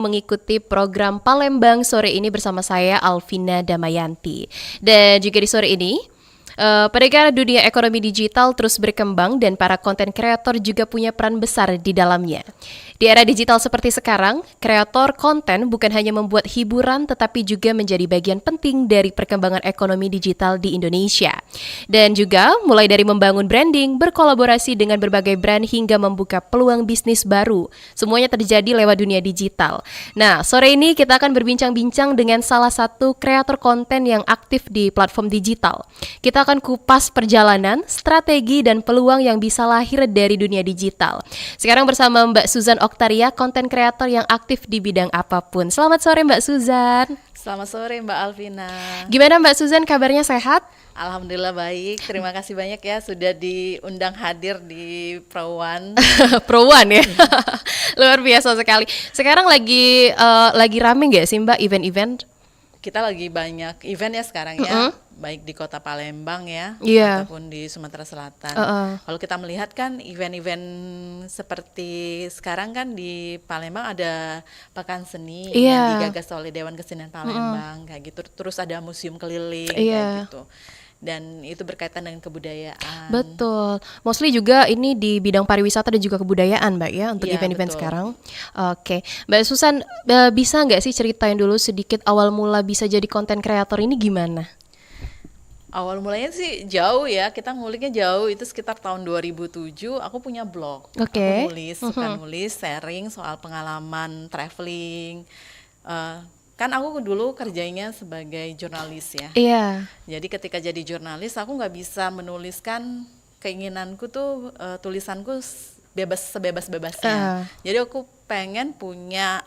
mengikuti program Palembang sore ini bersama saya Alvina Damayanti. Dan juga di sore ini, pada era dunia ekonomi digital terus berkembang dan para konten kreator juga punya peran besar di dalamnya. Di era digital seperti sekarang, kreator konten bukan hanya membuat hiburan tetapi juga menjadi bagian penting dari perkembangan ekonomi digital di Indonesia. Dan juga mulai dari membangun branding, berkolaborasi dengan berbagai brand hingga membuka peluang bisnis baru. Semuanya terjadi lewat dunia digital. Nah, sore ini kita akan berbincang-bincang dengan salah satu kreator konten yang aktif di platform digital. Kita akan kupas perjalanan, strategi, dan peluang yang bisa lahir dari dunia digital. Sekarang bersama Mbak Suzan Oktaria, konten kreator yang aktif di bidang apapun. Selamat sore Mbak Suzan. Selamat sore Mbak Alvina. Gimana Mbak Suzan, kabarnya sehat? Alhamdulillah baik, terima kasih banyak ya sudah diundang hadir di Pro1. Pro1 ya, luar biasa sekali. Sekarang lagi rame nggak sih Mbak event-event? Kita lagi banyak event ya sekarang ya, baik di kota Palembang ya, ataupun di Sumatera Selatan. Kalau kita melihat kan event-event seperti sekarang kan di Palembang ada Pekan Seni yang digagas oleh Dewan Kesenian Palembang kayak gitu. Terus ada museum keliling kayak gitu. Dan itu berkaitan dengan kebudayaan. Betul. Mostly juga ini di bidang pariwisata dan juga kebudayaan, Mbak ya, untuk event-event sekarang. Oke, Mbak Susan, bisa nggak sih ceritain dulu sedikit awal mula bisa jadi konten kreator ini gimana? Awal mulanya sih jauh ya, kita nguliknya jauh, itu sekitar tahun 2007 aku punya blog. Aku nulis, suka nulis, sharing soal pengalaman traveling. Kan aku dulu kerjanya sebagai jurnalis ya. Jadi ketika jadi jurnalis aku nggak bisa menuliskan keinginanku tuh, tulisanku sebebas-bebasnya. Jadi aku pengen punya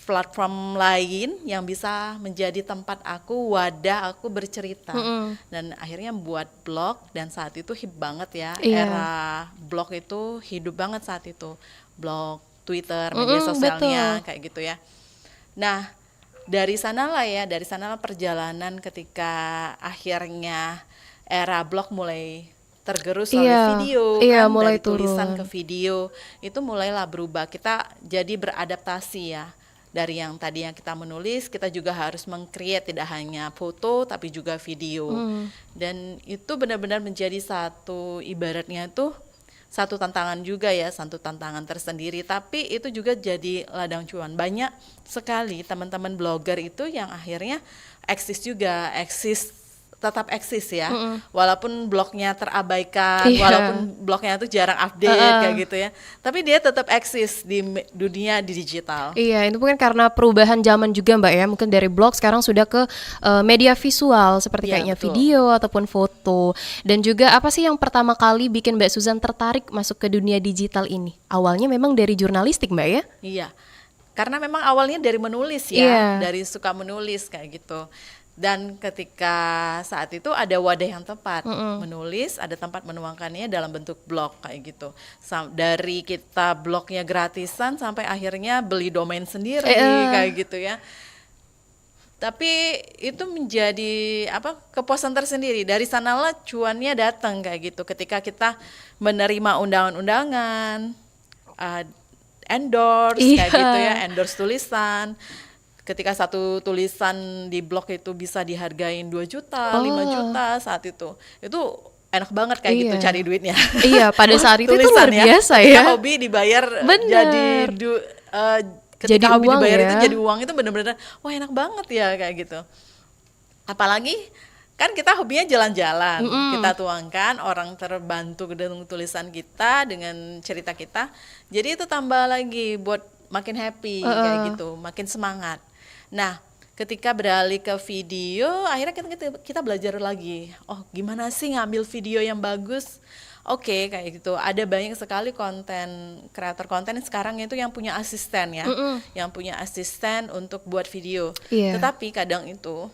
platform lain yang bisa menjadi tempat aku, wadah aku bercerita. Dan akhirnya buat blog, dan saat itu hip banget ya, era blog itu hidup banget saat itu. Blog, Twitter, media sosialnya kayak gitu ya. Nah, dari sanalah perjalanan ketika akhirnya era blog mulai tergerus oleh video, kan mulai dari tulisan ke video, itu mulailah berubah. Kita jadi beradaptasi ya. Dari yang tadinya kita menulis, kita juga harus meng-create tidak hanya foto tapi juga video. Dan itu benar-benar menjadi satu, ibaratnya tuh satu tantangan juga ya, satu tantangan tersendiri, tapi itu juga jadi ladang cuan. Banyak sekali teman-teman blogger itu yang akhirnya tetap eksis ya, walaupun blognya terabaikan, walaupun blognya itu jarang update kayak gitu ya, tapi dia tetap eksis di dunia digital. Iya, itu mungkin karena perubahan zaman juga Mbak ya, mungkin dari blog sekarang sudah ke media visual seperti kayaknya video ataupun foto. Dan juga apa sih yang pertama kali bikin Mbak Suzan tertarik masuk ke dunia digital ini? Awalnya memang dari jurnalistik Mbak ya? Iya, karena memang awalnya dari menulis ya, dari suka menulis kayak gitu. Dan ketika saat itu ada wadah yang tepat, menulis, ada tempat menuangkannya dalam bentuk blog kayak gitu. Dari kita blognya gratisan sampai akhirnya beli domain sendiri kayak gitu ya. Tapi itu menjadi kepuasan tersendiri. Dari sanalah cuannya datang kayak gitu. Ketika kita menerima undangan-undangan, endorse kayak gitu ya, endorse tulisan. Ketika satu tulisan di blog itu bisa dihargain 2 juta, 5 juta saat itu enak banget kayak gitu cari duitnya. Iya, pada saat itu luar biasa ya. Hobi dibayar jadi hobi uang dibayar ya. itu jadi uang, itu benar-benar wah enak banget ya kayak gitu. Apalagi kan kita hobinya jalan-jalan, kita tuangkan, orang terbantu dengan tulisan kita, dengan cerita kita. Jadi itu tambah lagi buat makin happy kayak gitu, makin semangat. Nah, ketika beralih ke video, akhirnya kita belajar lagi. Oh, gimana sih ngambil video yang bagus? Oke, kayak gitu. Ada banyak sekali kreator konten sekarang itu yang punya asisten ya, yang punya asisten untuk buat video. Tetapi kadang itu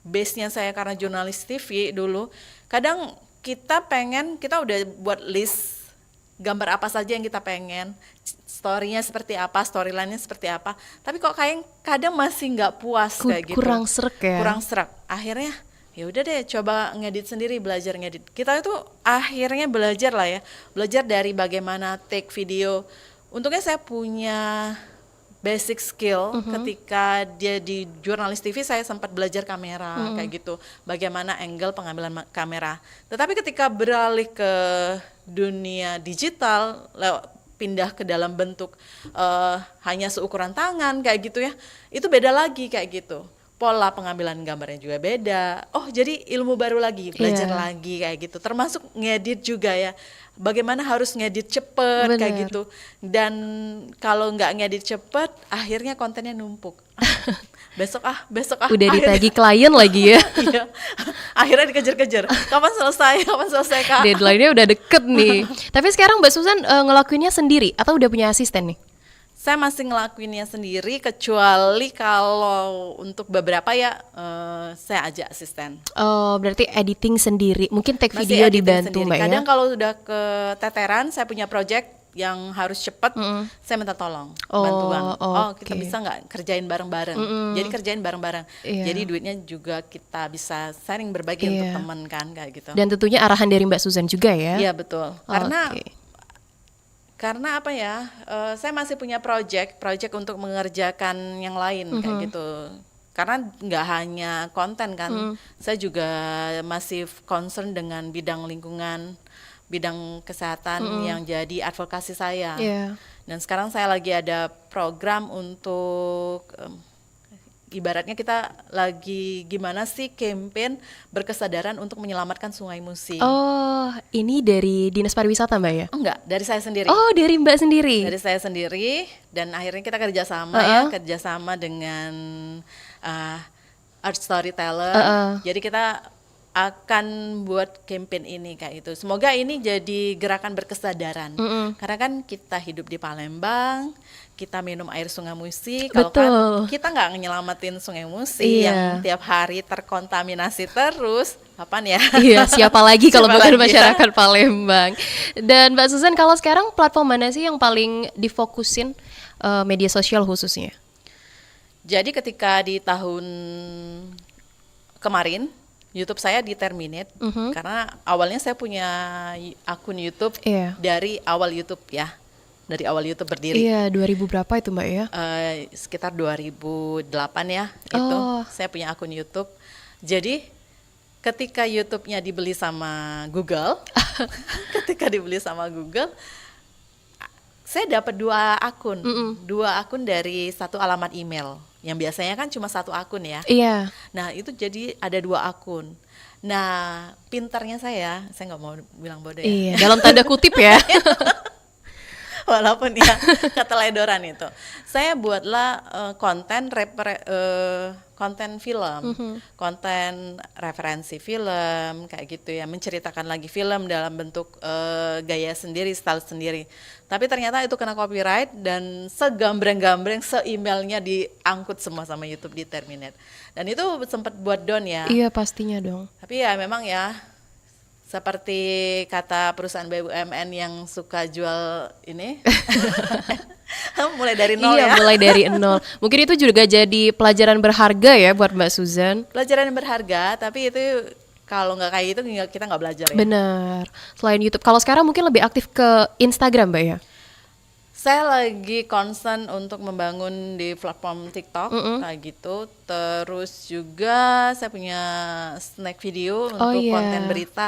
base-nya saya karena jurnalis TV dulu, kadang kita udah buat list gambar apa saja yang kita pengen, story-nya seperti apa, storyline-nya seperti apa, tapi kok kadang masih nggak puas kayak gitu, kurang srek ya, akhirnya ya udah deh coba ngedit sendiri, belajar ngedit. Kita itu akhirnya belajar dari bagaimana take video. Untungnya saya punya basic skill ketika dia di jurnalis TV, saya sempat belajar kamera kayak gitu, bagaimana angle pengambilan kamera. Tetapi ketika beralih ke dunia digital, pindah ke dalam bentuk hanya seukuran tangan kayak gitu ya, itu beda lagi kayak gitu. Pola pengambilan gambarnya juga beda. Oh, jadi ilmu baru lagi, belajar lagi kayak gitu. Termasuk ngedit juga ya. Bagaimana harus ngedit cepet kayak gitu. Dan kalau nggak ngedit cepet, akhirnya kontennya numpuk. Besok Udah ditagih klien lagi ya. Iya. Akhirnya dikejar-kejar. Kapan selesai Kak? Deadline-nya udah deket nih. Tapi sekarang Mbak Susan ngelakuinnya sendiri atau udah punya asisten nih? Saya masih ngelakuinnya sendiri, kecuali kalau untuk beberapa ya saya ajak asisten. Oh, berarti editing sendiri. Mungkin take Masih video editing dibantu sendiri. Mbak ya? Kadang kalau udah keteteran, saya punya project yang harus cepat, saya minta tolong, bantuan. Kita bisa nggak kerjain bareng-bareng? Jadi kerjain bareng-bareng. Jadi duitnya juga kita bisa sharing, berbagi untuk teman kan, kayak gitu. Dan tentunya arahan dari Mbak Susan juga ya? Iya betul. Karena apa ya, saya masih punya project untuk mengerjakan yang lain kayak gitu. Karena nggak hanya konten kan, saya juga masih concern dengan bidang lingkungan, bidang kesehatan yang jadi advokasi saya. Dan sekarang saya lagi ada program untuk ibaratnya kita lagi gimana sih campaign berkesadaran untuk menyelamatkan Sungai Musi. Oh, ini dari Dinas Pariwisata Mbak ya? Enggak, dari saya sendiri. Oh, dari Mbak sendiri? Dari saya sendiri, dan akhirnya kita kerjasama dengan art storyteller. Jadi kita akan buat campaign ini kayak itu. Semoga ini jadi gerakan berkesadaran. Karena kan kita hidup di Palembang, kita minum air Sungai Musi. Kalau kan kita nggak nyelamatin Sungai Musi yang tiap hari terkontaminasi terus, kapan ya? Iya, siapa lagi kalau bukan masyarakat Palembang. Dan Mbak Susan, kalau sekarang platform mana sih yang paling difokusin media sosial khususnya? Jadi ketika di tahun kemarin, YouTube saya di-terminate karena awalnya saya punya akun YouTube dari awal YouTube ya. Dari awal YouTube berdiri. Iya, 2000 berapa itu Mbak ya? Sekitar 2008 ya, itu saya punya akun YouTube. Jadi ketika YouTube-nya dibeli sama Google, saya dapat dua akun dari satu alamat email. Yang biasanya kan cuma satu akun ya. Iya. Nah itu jadi ada dua akun. Nah pintarnya saya nggak mau bilang bodoh ya. Iya, dalam tanda kutip ya. Walaupun ya keteledoran itu. Saya buatlah konten film, konten referensi film kayak gitu ya, menceritakan lagi film dalam bentuk gaya sendiri, style sendiri. Tapi ternyata itu kena copyright dan segambreng-gambreng se-emailnya diangkut semua sama YouTube, di-terminate. Dan itu sempat buat down ya. Iya, pastinya dong. Tapi ya memang ya seperti kata perusahaan BUMN yang suka jual ini mulai dari nol ya. Iya, mulai dari nol. Mungkin itu juga jadi pelajaran berharga ya buat Mbak Susan. Pelajaran yang berharga, tapi itu kalau nggak kayak gitu kita nggak belajar ya. Benar. Selain YouTube, kalau sekarang mungkin lebih aktif ke Instagram Mbak ya? Saya lagi concern untuk membangun di platform TikTok kayak gitu. Terus juga saya punya snack video untuk konten berita.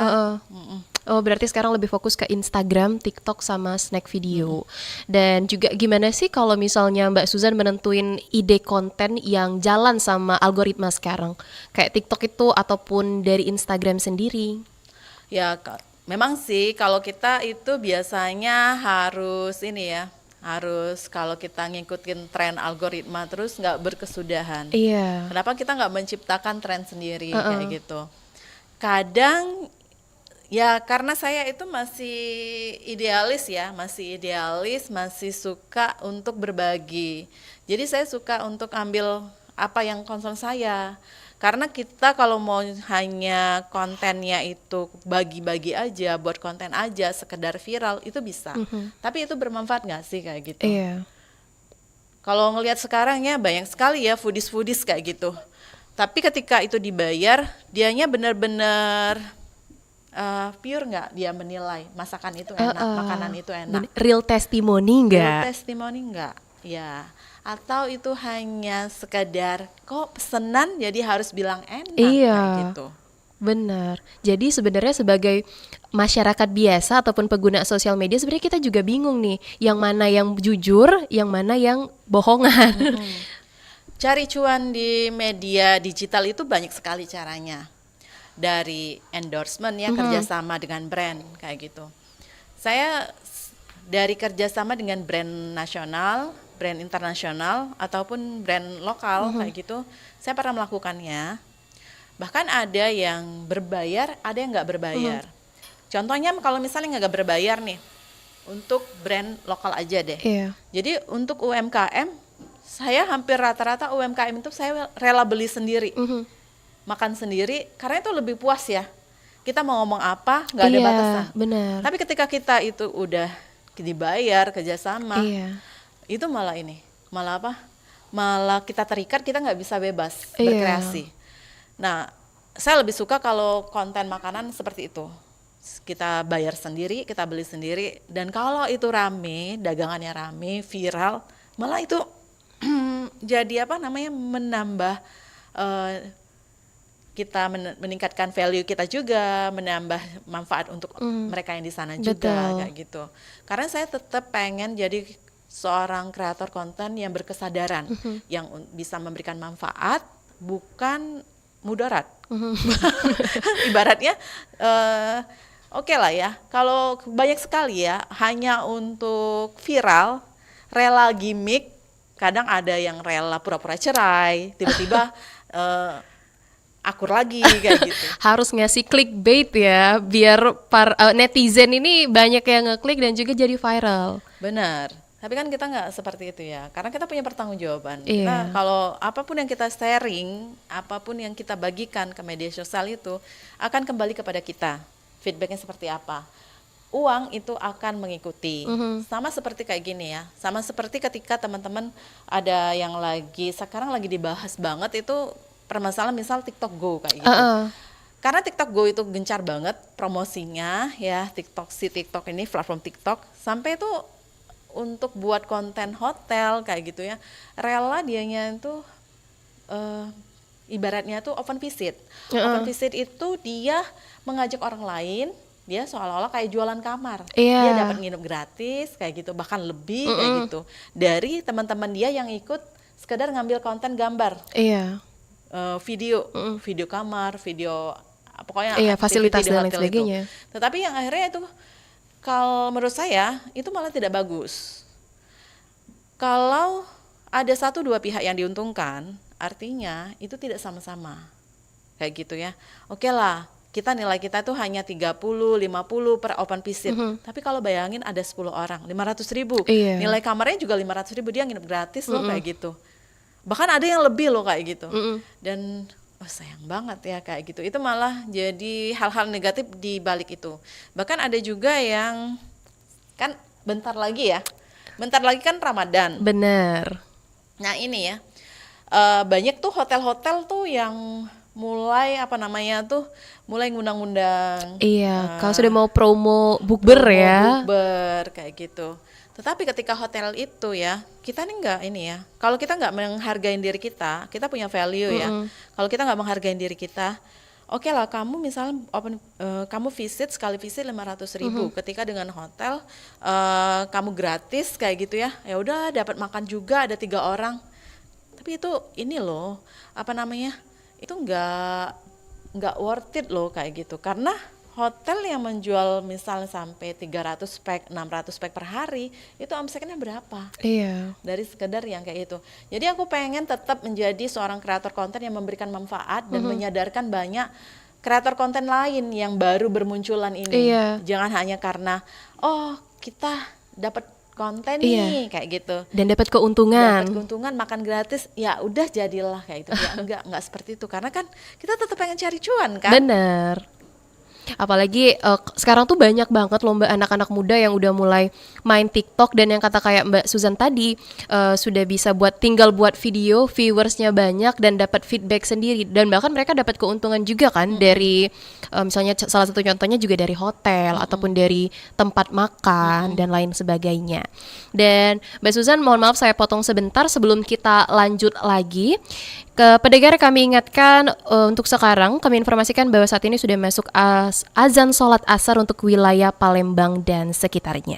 Oh, berarti sekarang lebih fokus ke Instagram, TikTok sama snack video. Dan juga gimana sih kalau misalnya Mbak Susan menentuin ide konten yang jalan sama algoritma sekarang? Kayak TikTok itu ataupun dari Instagram sendiri? Ya, memang sih kalau kita itu biasanya harus ini ya. Harus kalau kita ngikutin tren algoritma terus nggak berkesudahan. Iya. Kenapa kita nggak menciptakan tren sendiri kayak gitu? Kadang ya karena saya itu masih idealis, masih suka untuk berbagi. Jadi saya suka untuk ambil apa yang concern saya. Karena kita kalau mau hanya kontennya itu bagi-bagi aja, buat konten aja, sekedar viral, itu bisa. Tapi itu bermanfaat nggak sih kayak gitu? Iya. Kalau ngelihat sekarang ya banyak sekali ya foodies kayak gitu. Tapi ketika itu dibayar, dianya benar-benar pure nggak dia menilai masakan itu enak, makanan itu enak. Real testimony nggak? Real testimony nggak, ya. atau itu hanya sekedar kok pesenan jadi harus bilang enak Iya. kayak gitu. Benar. Jadi sebenarnya sebagai masyarakat biasa ataupun pengguna sosial media sebenarnya kita juga bingung nih, yang mana yang jujur, yang mana yang bohongan. Cari cuan di media digital itu banyak sekali caranya. Dari endorsement ya, kerjasama dengan brand kayak gitu. Saya dari kerjasama dengan brand nasional, brand internasional ataupun brand lokal kayak gitu, saya pernah melakukannya. Bahkan ada yang berbayar, ada yang nggak berbayar. Contohnya kalau misalnya nggak berbayar nih, untuk brand lokal aja deh. Iya. Jadi untuk UMKM, saya hampir rata-rata UMKM itu saya rela beli sendiri, makan sendiri, karena itu lebih puas ya. Kita mau ngomong apa, nggak ada Iya, batasan. benar. Tapi ketika kita itu udah dibayar kerjasama, Iya. itu malah malah apa? Malah kita terikat, kita nggak bisa bebas Iya. berkreasi. Nah, saya lebih suka kalau konten makanan seperti itu. Kita bayar sendiri, kita beli sendiri, dan kalau itu rame, dagangannya rame, viral, malah itu jadi menambah kita meningkatkan value kita juga, menambah manfaat untuk mereka yang di sana juga. Betul. Kayak gitu. Karena saya tetap pengen jadi seorang kreator konten yang berkesadaran, yang bisa memberikan manfaat, bukan mudarat. Ibaratnya oke lah ya, kalau banyak sekali ya hanya untuk viral, rela gimmick, kadang ada yang rela pura-pura cerai, tiba-tiba akur lagi kayak gitu. Harus ngasih clickbait ya, biar netizen ini banyak yang ngeklik dan juga jadi viral. Benar. Tapi kan kita nggak seperti itu ya, karena kita punya pertanggungjawaban. Iya. Kita kalau apapun yang kita sharing, apapun yang kita bagikan ke media sosial itu akan kembali kepada kita. Feedbacknya seperti apa? Uang itu akan mengikuti. Sama seperti kayak gini ya. Sama seperti ketika teman-teman ada yang sekarang lagi dibahas banget itu permasalahan misal TikTok Go kayak gitu. Karena TikTok Go itu gencar banget promosinya ya, TikTok ini platform TikTok sampai itu untuk buat konten hotel kayak gitu ya, rela dianya itu ibaratnya tuh open visit. Open visit itu dia mengajak orang lain, dia seolah-olah kayak jualan kamar. Iya. Dia dapat nginep gratis kayak gitu, bahkan lebih kayak gitu. Dari teman-teman dia yang ikut sekedar ngambil konten gambar. Iya. Video kamar, video pokoknya Iya, activity fasilitas di dan lain hotel sebagainya. itu. Tetapi yang akhirnya itu kalau menurut saya itu malah tidak bagus. Kalau ada 1-2 pihak yang diuntungkan, artinya itu tidak sama-sama. Kayak gitu ya. Oke lah, nilai kita tuh hanya 30, 50 per open visit. Tapi kalau bayangin ada 10 orang, 500.000. Iya. Nilai kamarnya juga 500.000, dia nginep gratis loh kayak gitu. Bahkan ada yang lebih loh kayak gitu. Dan sayang banget ya kayak gitu. Itu malah jadi hal-hal negatif di balik itu. Bahkan ada juga yang kan bentar lagi kan Ramadan. Bener. Nah ini ya, banyak tuh hotel-hotel tuh yang mulai mulai ngundang-ngundang. Iya, kalau sudah mau promo bukber ya. Bukber kayak gitu. Tetapi ketika hotel itu ya, kita kalau kita nggak menghargai diri kita punya value ya. Kalau kita nggak menghargai diri kita, oke lah, kamu misalnya kamu sekali visit 500.000. Ketika dengan hotel kamu gratis kayak gitu ya, ya udah dapat makan juga, ada 3 orang. Tapi itu itu nggak worth it loh kayak gitu, karena hotel yang menjual misalnya sampai 300 pack, 600 pack per hari, itu omsetnya berapa? Iya. Dari sekedar yang kayak itu. Jadi aku pengen tetap menjadi seorang kreator konten yang memberikan manfaat dan menyadarkan banyak kreator konten lain yang baru bermunculan ini. Iya. Jangan hanya karena kita dapat konten nih kayak gitu. Dan dapat keuntungan. Dapat keuntungan, makan gratis, ya udah jadilah kayak itu. Ya enggak seperti itu, karena kan kita tetap pengen cari cuan kan. Bener. Apalagi sekarang tuh banyak banget loh Mbak anak-anak muda yang udah mulai main TikTok, dan yang kata kayak Mbak Susan tadi, sudah bisa tinggal buat video, viewersnya banyak dan dapat feedback sendiri, dan bahkan mereka dapat keuntungan juga kan dari misalnya salah satu contohnya juga dari hotel ataupun dari tempat makan dan lain sebagainya. Dan Mbak Susan, mohon maaf saya potong sebentar sebelum kita lanjut lagi. Ke pendengar kami ingatkan, untuk sekarang kami informasikan bahwa saat ini sudah masuk azan sholat asar untuk wilayah Palembang dan sekitarnya.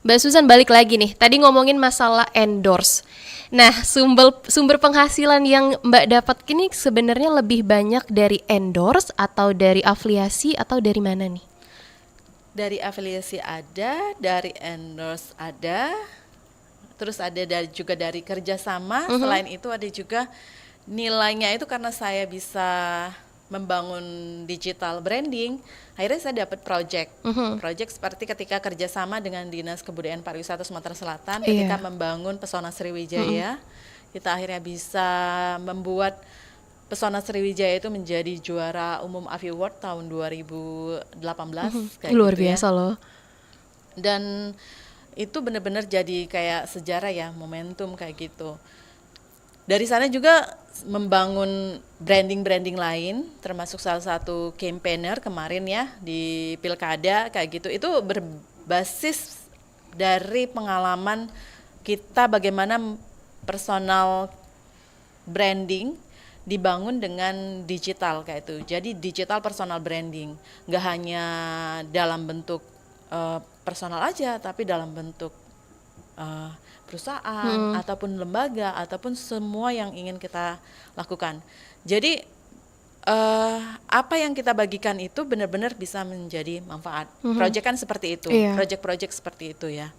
Mbak Susan, balik lagi nih. Tadi ngomongin masalah endorse. Nah, sumber penghasilan yang Mbak dapat ini sebenarnya lebih banyak dari endorse atau dari afiliasi atau dari mana nih? Dari afiliasi ada, dari endorse ada, terus ada juga dari kerjasama. Selain itu ada juga nilainya itu karena saya bisa membangun digital branding. Akhirnya saya dapat project seperti ketika kerjasama dengan Dinas Kebudayaan Pariwisata Sumatera Selatan ketika membangun Pesona Sriwijaya. Kita akhirnya bisa membuat Pesona Sriwijaya itu menjadi juara umum AFI Award tahun 2018. Kayak Luar gitu biasa ya. loh. Dan itu benar-benar jadi kayak sejarah ya, momentum kayak gitu. Dari sana juga membangun branding lain, termasuk salah satu campaigner kemarin ya di Pilkada kayak gitu. Itu berbasis dari pengalaman kita bagaimana personal branding dibangun dengan digital kayak itu. Jadi digital personal branding, nggak hanya dalam bentuk personal aja, tapi dalam bentuk perusahaan ataupun lembaga ataupun semua yang ingin kita lakukan. Jadi apa yang kita bagikan itu benar-benar bisa menjadi manfaat. Project kan seperti itu, project-project seperti itu ya.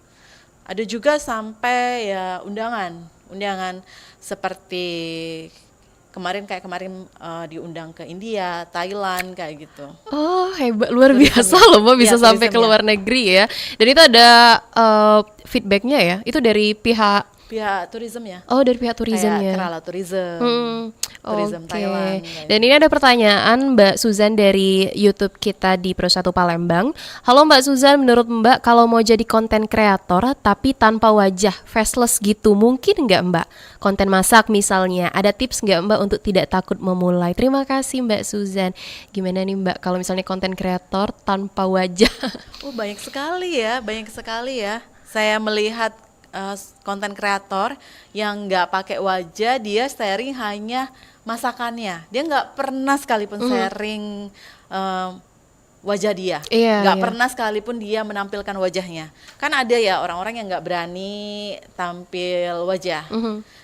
Ada juga sampai ya undangan seperti kemarin diundang ke India, Thailand kayak gitu. Oh, hebat, luar biasa loh Mbak, bisa sampai ke luar negeri ya. Dan itu ada feedbacknya ya, itu dari pihak turisme ya. Oh, dari pihak turisme ya. Kayak Kerala Tourism Thailand. Dan ini ada pertanyaan Mbak Susan dari YouTube kita di Pro 1 Palembang. Halo Mbak Susan, menurut Mbak kalau mau jadi konten kreator tapi tanpa wajah, faceless gitu, mungkin nggak Mbak? Konten masak misalnya, ada tips nggak Mbak untuk tidak takut memulai? Terima kasih Mbak Susan. Gimana nih Mbak kalau misalnya konten kreator tanpa wajah? Oh, banyak sekali ya. Saya melihat konten kreator yang nggak pakai wajah, dia sharing hanya masakannya. Dia nggak pernah sekalipun sharing wajah dia, nggak pernah sekalipun dia menampilkan wajahnya. Kan ada ya orang-orang yang nggak berani tampil wajah.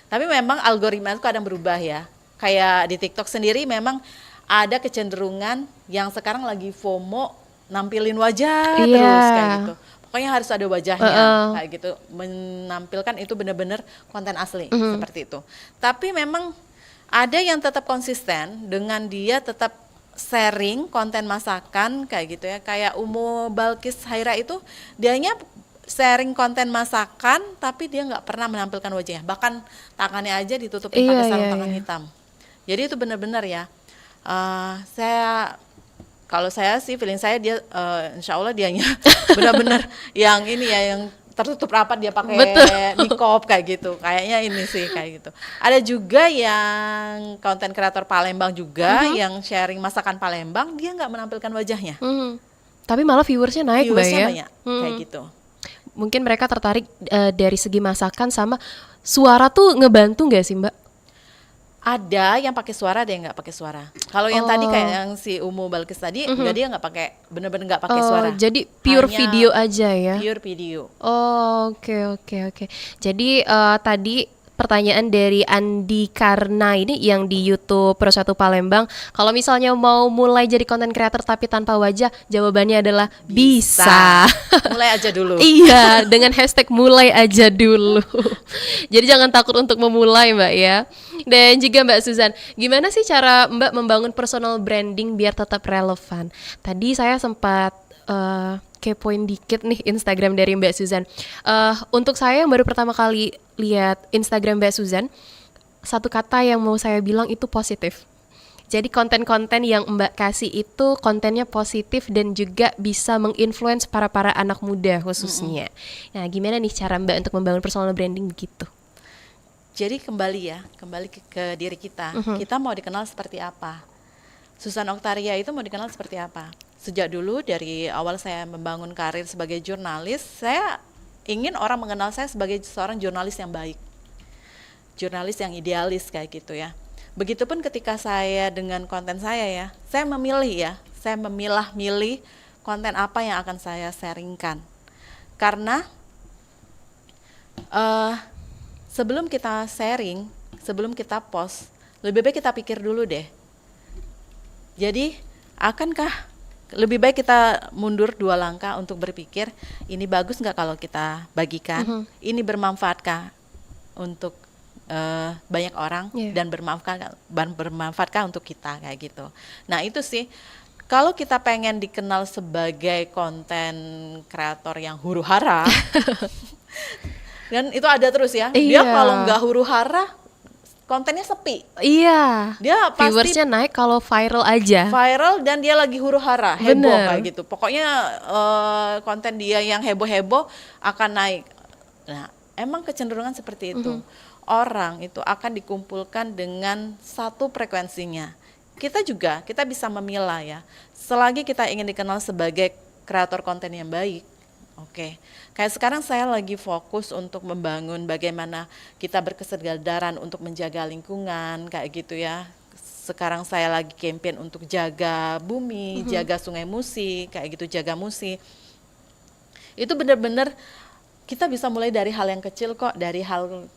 Tapi memang algoritma itu kadang berubah ya. Kayak di TikTok sendiri memang ada kecenderungan yang sekarang lagi FOMO nampilin wajah terus kayak gitu. Pokoknya harus ada wajahnya kayak gitu, menampilkan itu benar-benar konten asli seperti itu. Tapi memang ada yang tetap konsisten dengan dia tetap sharing konten masakan kayak gitu ya. Kayak Umu Balkis Haira itu dianya sharing konten masakan tapi dia nggak pernah menampilkan wajahnya. Bahkan tangannya aja ditutupin pakai sarung tangan hitam. Jadi itu benar-benar ya. Kalau saya sih feeling saya dia insya Allah dianya benar-benar yang ini ya, yang tertutup rapat, dia pakai niqab kayak gitu. Kayaknya ini sih kayak gitu. Ada juga yang konten kreator Palembang juga yang sharing masakan Palembang, dia nggak menampilkan wajahnya. Tapi malah viewersnya naik Mbak ya. Banyak kayak gitu. Mungkin mereka tertarik dari segi masakan, sama suara tuh ngebantu nggak sih Mbak? Ada yang pakai suara, ada yang nggak pakai suara. Kalau yang tadi kayak yang si Umu Balkis tadi, dia nggak pakai, benar-benar nggak pakai suara. Jadi pure hanya video aja ya? Pure video. Oke. Jadi tadi pertanyaan dari Andi Karna ini yang di YouTube Pro 1 Palembang. Kalau misalnya mau mulai jadi konten creator tapi tanpa wajah, jawabannya adalah bisa. Mulai aja dulu. Iya, dengan hashtag mulai aja dulu. Jadi jangan takut untuk memulai Mbak ya. Dan juga Mbak Susan, gimana sih cara Mbak membangun personal branding biar tetap relevan? Tadi saya sempat kepoin dikit nih Instagram dari Mbak Susan. Untuk saya yang baru pertama kali lihat Instagram Mbak Susan, satu kata yang mau saya bilang itu positif. Jadi konten-konten yang Mbak kasih itu kontennya positif dan juga bisa menginfluence para anak muda khususnya. Nah, gimana nih cara Mbak untuk membangun personal branding begitu? Jadi kembali ke diri kita. Kita mau dikenal seperti apa? Susan Octaria itu mau dikenal seperti apa? Sejak dulu dari awal saya membangun karir sebagai jurnalis, saya ingin orang mengenal saya sebagai seorang jurnalis yang baik. Jurnalis yang idealis kayak gitu ya. Begitupun ketika saya dengan konten saya ya, saya memilah-milih konten apa yang akan saya sharingkan. Karena sebelum kita sharing, sebelum kita post, lebih baik kita pikir dulu deh. Jadi, akankah lebih baik kita mundur 2 langkah untuk berpikir, ini bagus nggak kalau kita bagikan? Ini bermanfaatkah untuk banyak orang dan bermanfaatkah untuk kita kayak gitu. Nah itu sih, kalau kita pengen dikenal sebagai konten kreator yang huru hara, dan itu ada terus ya. Dia kalau nggak huru hara, kontennya sepi. Iya. Dia pasti viewersnya naik kalau viral aja. Viral dan dia lagi huru hara, heboh kayak gitu. Pokoknya konten dia yang heboh-heboh akan naik. Nah, emang kecenderungan seperti itu. Orang itu akan dikumpulkan dengan satu frekuensinya. Kita bisa memilah ya. Selagi kita ingin dikenal sebagai kreator konten yang baik, oke. Kayak sekarang saya lagi fokus untuk membangun bagaimana kita berkesadaran untuk menjaga lingkungan kayak gitu ya. Sekarang saya lagi campaign untuk jaga bumi, jaga Sungai Musi, kayak gitu, jaga Musi. Itu benar-benar kita bisa mulai dari hal yang kecil kok, dari hal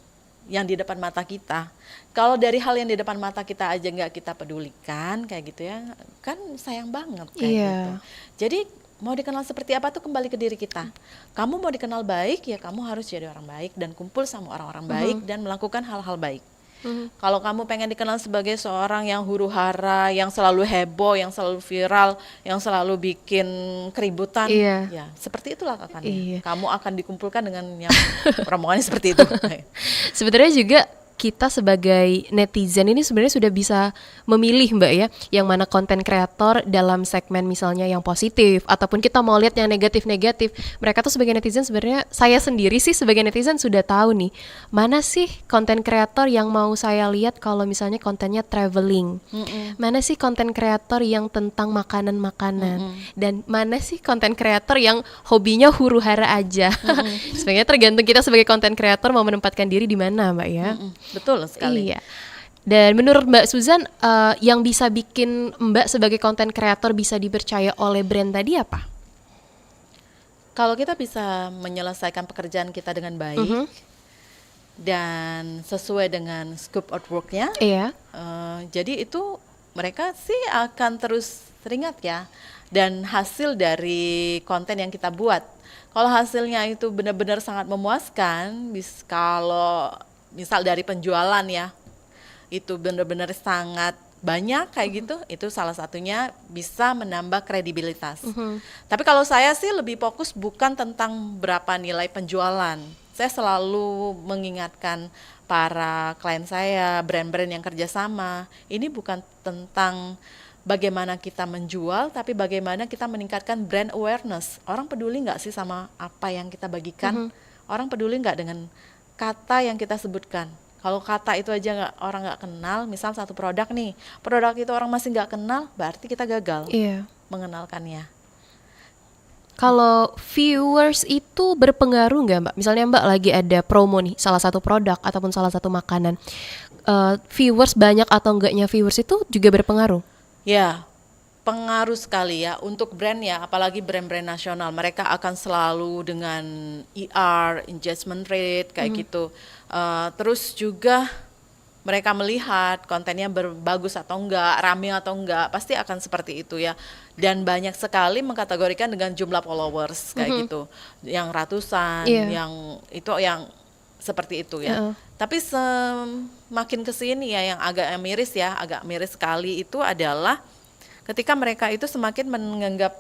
yang di depan mata kita. Kalau dari hal yang di depan mata kita aja nggak kita pedulikan kayak gitu ya, kan sayang banget kayak gitu. Jadi mau dikenal seperti apa tuh kembali ke diri kita. Kamu mau dikenal baik ya kamu harus jadi orang baik dan kumpul sama orang-orang baik dan melakukan hal-hal baik. Kalau kamu pengen dikenal sebagai seorang yang huru hara, yang selalu heboh, yang selalu viral, yang selalu bikin keributan, ya seperti itulah akannya. Kamu akan dikumpulkan dengan yang rombongannya seperti itu. Sebenarnya juga kita sebagai netizen ini sebenarnya sudah bisa memilih Mbak ya, yang mana konten kreator dalam segmen misalnya yang positif, ataupun kita mau lihat yang negatif-negatif. Mereka tuh sebagai netizen sebenarnya, saya sendiri sih sebagai netizen sudah tahu nih, mana sih konten kreator yang mau saya lihat kalau misalnya kontennya traveling, mana sih konten kreator yang tentang makanan-makanan, dan mana sih konten kreator yang hobinya huru hara aja. Sebenarnya tergantung kita sebagai konten kreator mau menempatkan diri di mana Mbak ya. Betul sekali. Iya. Dan menurut Mbak Susan, yang bisa bikin Mbak sebagai konten kreator bisa dipercaya oleh brand tadi apa? Kalau kita bisa menyelesaikan pekerjaan kita dengan baik dan sesuai dengan scope of work-nya, jadi itu mereka sih akan terus teringat ya. Dan hasil dari konten yang kita buat, kalau hasilnya itu benar-benar sangat memuaskan, kalau misal dari penjualan ya, itu benar-benar sangat banyak kayak gitu, itu salah satunya bisa menambah kredibilitas. Tapi kalau saya sih lebih fokus bukan tentang berapa nilai penjualan. Saya selalu mengingatkan para klien saya, brand-brand yang kerjasama, ini bukan tentang bagaimana kita menjual, tapi bagaimana kita meningkatkan brand awareness. Orang peduli nggak sih sama apa yang kita bagikan? Orang peduli nggak dengan kata yang kita sebutkan? Kalau kata itu aja orang nggak kenal, misal satu produk nih, produk itu orang masih nggak kenal, berarti kita gagal mengenalkannya. Kalau viewers itu berpengaruh nggak Mbak? Misalnya Mbak lagi ada promo nih, salah satu produk ataupun salah satu makanan, viewers banyak atau enggaknya viewers itu juga berpengaruh? Ya, pengaruh sekali ya untuk brand ya, apalagi brand-brand nasional. Mereka akan selalu dengan ER, engagement rate kayak gitu. Terus juga mereka melihat kontennya bagus atau enggak, rame atau enggak, pasti akan seperti itu ya. Dan banyak sekali mengkategorikan dengan jumlah followers kayak gitu, yang ratusan, yang itu yang seperti itu ya. Tapi semakin kesini ya, yang agak miris sekali itu adalah ketika mereka itu semakin menganggap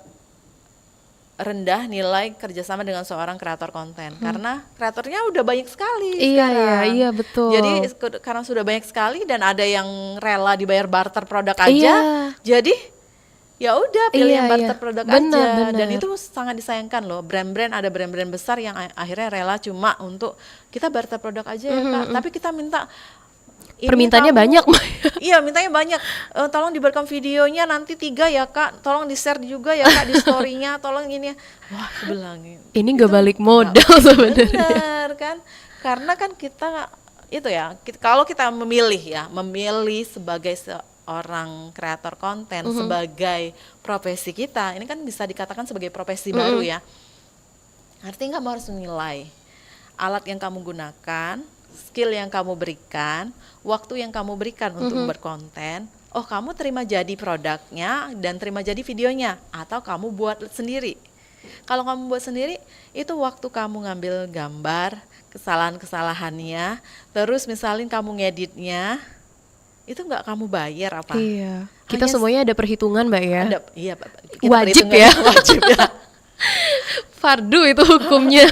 rendah nilai kerjasama dengan seorang kreator konten karena kreatornya udah banyak sekali Iya, sekarang. iya betul. Jadi karena sudah banyak sekali dan ada yang rela dibayar barter produk aja, Iya. jadi ya udah pilih Iya, yang barter iya. produk Benar, aja. benar. Dan itu sangat disayangkan loh. Ada brand-brand besar yang akhirnya rela cuma untuk kita barter produk aja ya Kak. Tapi kita minta ini Permintaannya banyak. Iya, mintanya banyak. Tolong dibuatkan videonya nanti 3 ya Kak. Tolong di-share juga ya Kak di story-nya. Tolong ini ya. Wah, aku bilang Ini nggak balik modal sebenarnya. benar kan? Karena kan kita itu ya, kalau kita memilih sebagai seorang kreator konten sebagai profesi kita, ini kan bisa dikatakan sebagai profesi baru ya. Artinya kamu harus menilai alat yang kamu gunakan, skill yang kamu berikan, waktu yang kamu berikan untuk berkonten. Oh, kamu terima jadi produknya dan terima jadi videonya, atau kamu buat sendiri. Kalau kamu buat sendiri, itu waktu kamu ngambil gambar, kesalahan-kesalahannya, terus misalnya kamu ngeditnya, itu nggak kamu bayar apa? Iya. Kita semuanya ada perhitungan Mbak ya. Iya, Wajib ya. Wajib ya. Fardu itu hukumnya.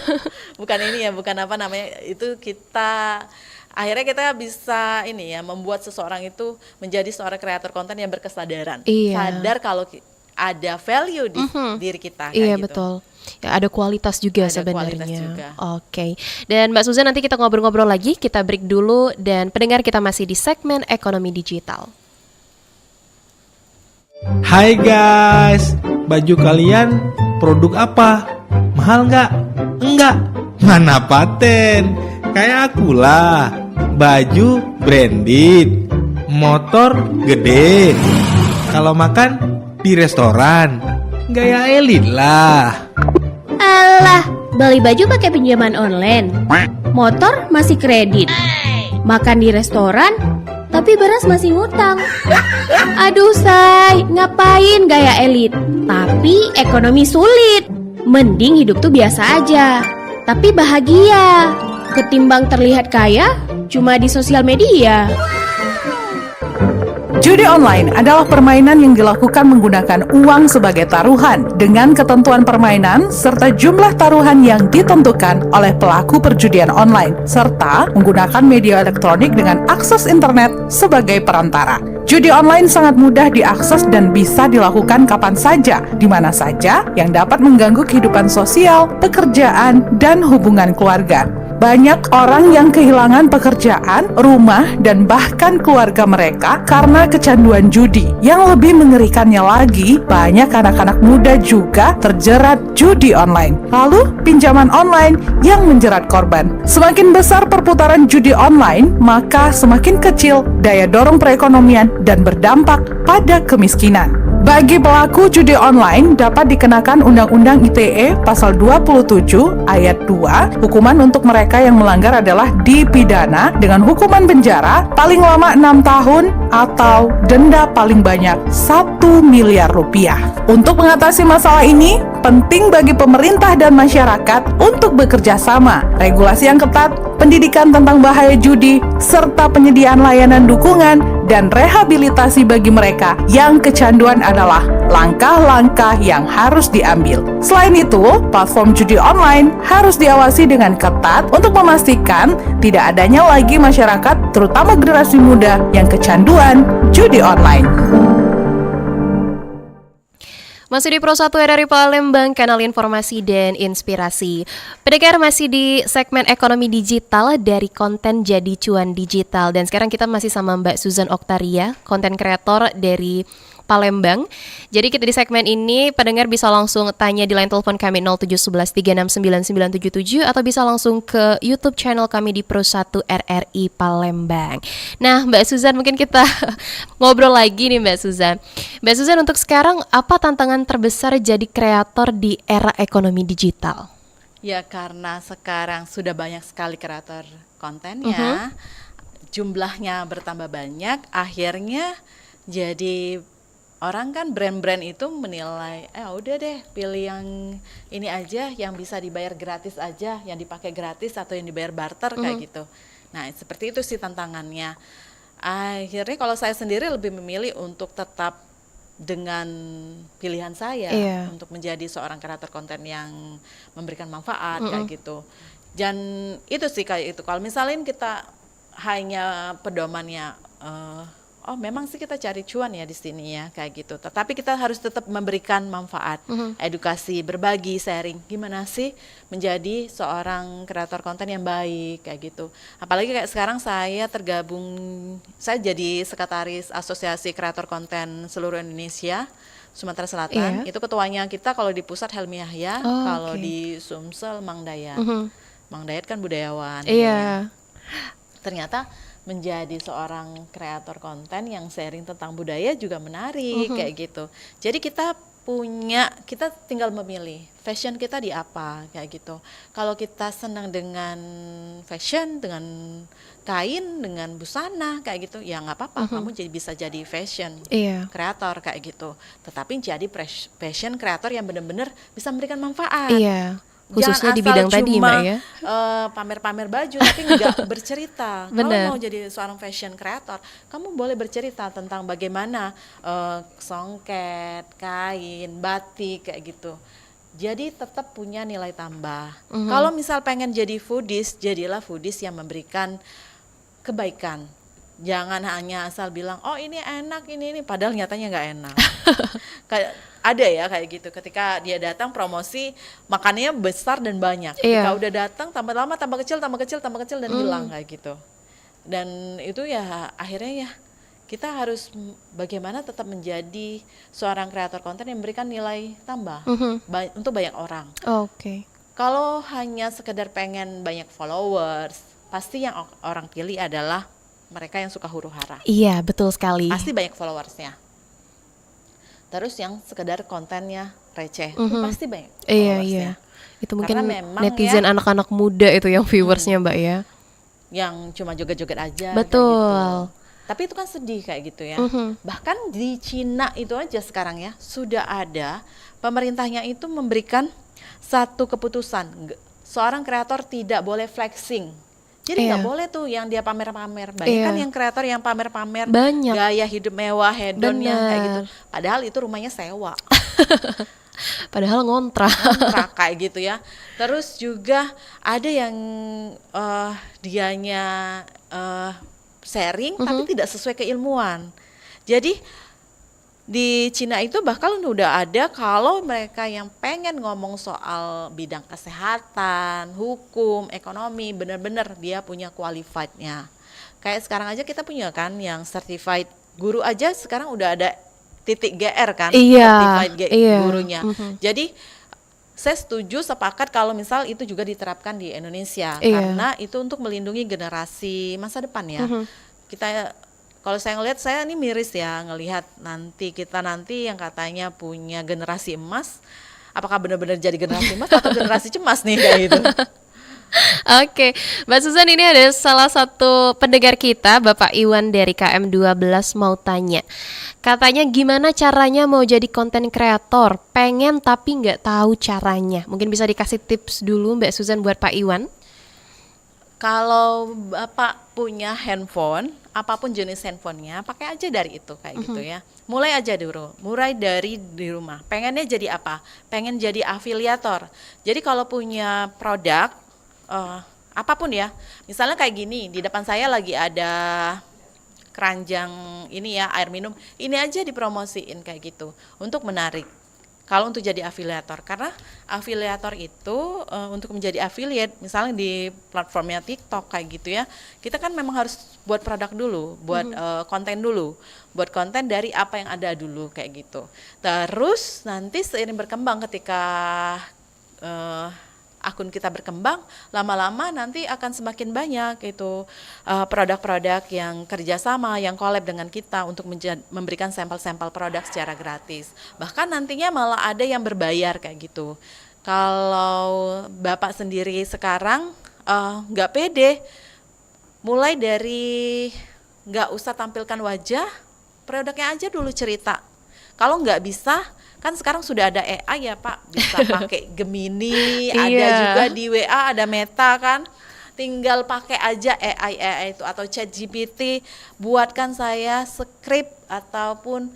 Bukan ini ya, bukan apa namanya, itu kita akhirnya kita bisa ini ya, membuat seseorang itu menjadi seorang kreator konten yang berkesadaran. Iya. Sadar kalau ada value di diri kita kayak Iya gitu. betul. Ya, ada kualitas juga Ada kualitas sebenarnya. juga. Oke. Dan Mbak Suzan, nanti kita ngobrol-ngobrol lagi. Kita break dulu dan pendengar, kita masih di segmen ekonomi digital. Hai guys, baju kalian produk apa? Mahal nggak? Enggak. Mana paten? Kayak aku lah. Baju branded, motor gede. Kalau makan di restoran, gaya elit lah. Alah, beli baju pakai pinjaman online, motor masih kredit, makan di restoran, tapi beras masih ngutang. Aduh say, ngapain gaya elit, tapi ekonomi sulit. Mending hidup tuh biasa aja, tapi bahagia. Ketimbang terlihat kaya, cuma di sosial media. Judi online adalah permainan yang dilakukan menggunakan uang sebagai taruhan dengan ketentuan permainan serta jumlah taruhan yang ditentukan oleh pelaku perjudian online serta menggunakan media elektronik dengan akses internet sebagai perantara. Judi online sangat mudah diakses dan bisa dilakukan kapan saja, di mana saja yang dapat mengganggu kehidupan sosial, pekerjaan, dan hubungan keluarga. Banyak orang yang kehilangan pekerjaan, rumah, dan bahkan keluarga mereka karena kecanduan judi. Yang lebih mengerikannya lagi, banyak anak-anak muda juga terjerat judi online. Lalu, pinjaman online yang menjerat korban. Semakin besar perputaran judi online, maka semakin kecil daya dorong perekonomian dan berdampak pada kemiskinan. Bagi pelaku judi online dapat dikenakan Undang-Undang ITE Pasal 27 Ayat 2. Hukuman untuk mereka yang melanggar adalah dipidana dengan hukuman penjara paling lama 6 tahun atau denda paling banyak 1 miliar rupiah. Untuk mengatasi masalah ini, penting bagi pemerintah dan masyarakat untuk bekerja sama. Regulasi yang ketat, pendidikan tentang bahaya judi, serta penyediaan layanan dukungan dan rehabilitasi bagi mereka yang kecanduan adalah langkah-langkah yang harus diambil. Selain itu, platform judi online harus diawasi dengan ketat untuk memastikan tidak adanya lagi masyarakat, terutama generasi muda, yang kecanduan judi online. Masih di Pro 1 RRI Palembang, kanal informasi dan inspirasi. Pendengar, masih di segmen ekonomi digital dari konten jadi cuan digital. Dan sekarang kita masih sama Mbak Suzan Oktaria, konten kreator dari Palembang. Jadi kita di segmen ini pendengar bisa langsung tanya di line telepon kami 0711369977 atau bisa langsung ke YouTube channel kami di Pro 1 RRI Palembang. Nah, Mbak Suzan, mungkin kita ngobrol lagi nih Mbak Suzan. Mbak Suzan, untuk sekarang apa tantangan terbesar jadi kreator di era ekonomi digital? Ya, karena sekarang sudah banyak sekali kreator kontennya, jumlahnya bertambah banyak, akhirnya jadi orang kan brand-brand itu menilai, udah deh pilih yang ini aja, yang bisa dibayar gratis aja, yang dipakai gratis atau yang dibayar barter kayak gitu. Nah, seperti itu sih tantangannya. Akhirnya kalau saya sendiri lebih memilih untuk tetap dengan pilihan saya untuk menjadi seorang kreator konten yang memberikan manfaat kayak gitu. Dan itu sih kayak itu. Kalau misalnya kita hanya pedomannya oh memang sih kita cari cuan ya di sini ya kayak gitu. Tetapi kita harus tetap memberikan manfaat, edukasi, berbagi, sharing. Gimana sih menjadi seorang kreator konten yang baik kayak gitu. Apalagi kayak sekarang saya jadi sekretaris Asosiasi Kreator Konten seluruh Indonesia, Sumatera Selatan. Itu ketuanya kita kalau di pusat Helmi Yahya, kalau di Sumsel Mang Dayat. Mang Dayat kan budayawan. Ternyata menjadi seorang kreator konten yang sharing tentang budaya juga menarik kayak gitu. Jadi kita tinggal memilih fashion kita di apa kayak gitu. Kalau kita senang dengan fashion, dengan kain, dengan busana kayak gitu, ya nggak apa-apa, kamu bisa jadi fashion kreator kayak gitu. Tetapi jadi fashion kreator yang benar-benar bisa memberikan manfaat. Khususnya jangan di bidang tadi Mbak ya. Pamer-pamer baju tapi nggak bercerita. Kalau mau jadi seorang fashion creator, kamu boleh bercerita tentang bagaimana songket, kain, batik kayak gitu. Jadi tetap punya nilai tambah. Kalau misal pengen jadi foodies, jadilah foodies yang memberikan kebaikan. Jangan hanya asal bilang, oh ini enak, ini, padahal nyatanya nggak enak. Kayak ada ya kayak gitu, ketika dia datang promosi, makannya besar dan banyak. Ketika udah datang, tambah lama, tambah kecil, dan hilang kayak gitu. Dan itu ya akhirnya ya, kita harus bagaimana tetap menjadi seorang kreator konten yang memberikan nilai tambah untuk banyak orang. Kalau hanya sekedar pengen banyak followers, pasti yang orang pilih adalah mereka yang suka huru-hara. Iya, betul sekali. Pasti banyak followersnya. Terus yang sekedar kontennya receh, itu pasti banyak followersnya. Itu mungkin netizen anak-anak muda itu yang viewersnya Mbak ya. Yang cuma joget-joget aja. Betul. Gitu. Tapi itu kan sedih kayak gitu ya. Bahkan di Cina itu aja sekarang ya, sudah ada pemerintahnya itu memberikan satu keputusan, seorang kreator tidak boleh flexing. Jadi nggak boleh tuh yang dia pamer-pamer. Banyak kan yang kreator yang pamer-pamer gaya hidup mewah, hedonnya kayak gitu. Padahal itu rumahnya sewa. Padahal ngontrak kayak gitu ya. Terus juga ada yang dianya sharing tapi tidak sesuai keilmuan. Jadi di Cina itu bahkan udah ada kalau mereka yang pengen ngomong soal bidang kesehatan, hukum, ekonomi, benar-benar dia punya qualified-nya. Kayak sekarang aja kita punya kan yang certified guru aja sekarang udah ada titik GR kan, certified gurunya. Jadi saya sepakat kalau misal itu juga diterapkan di Indonesia karena itu untuk melindungi generasi masa depan ya. Kalau saya ngelihat, saya ini miris ya ngelihat kita nanti yang katanya punya generasi emas, apakah benar-benar jadi generasi emas atau generasi cemas nih kayak gitu. Oke, Mbak Susan, ini ada salah satu pendengar kita, Bapak Iwan dari KM12 mau tanya. Katanya gimana caranya mau jadi konten kreator, pengen tapi nggak tahu caranya. Mungkin bisa dikasih tips dulu Mbak Susan buat Pak Iwan. Kalau Bapak punya handphone, apapun jenis handphonenya, pakai aja dari itu kayak gitu ya. Mulai aja dulu, mulai dari di rumah. Pengennya jadi apa? Pengen jadi afiliator. Jadi kalau punya produk, apapun ya, misalnya kayak gini, di depan saya lagi ada keranjang ini ya, air minum, ini aja dipromosiin kayak gitu, untuk menarik. Kalau untuk jadi afiliator, karena afiliator itu untuk menjadi affiliate, misalnya di platformnya TikTok kayak gitu ya, kita kan memang harus buat produk dulu, buat konten dulu, buat konten dari apa yang ada dulu kayak gitu. Terus nanti seiring berkembang ketika akun kita berkembang, lama-lama nanti akan semakin banyak itu produk-produk yang kerjasama, yang collab dengan kita untuk memberikan sampel-sampel produk secara gratis. Bahkan nantinya malah ada yang berbayar kayak gitu. Kalau Bapak sendiri sekarang nggak pede, mulai dari nggak usah tampilkan wajah, produknya aja dulu cerita. Kalau nggak bisa, kan sekarang sudah ada AI ya Pak, bisa pakai Gemini, ada juga di WA, ada Meta kan. tinggal pakai aja AI itu atau ChatGPT, buatkan saya skrip ataupun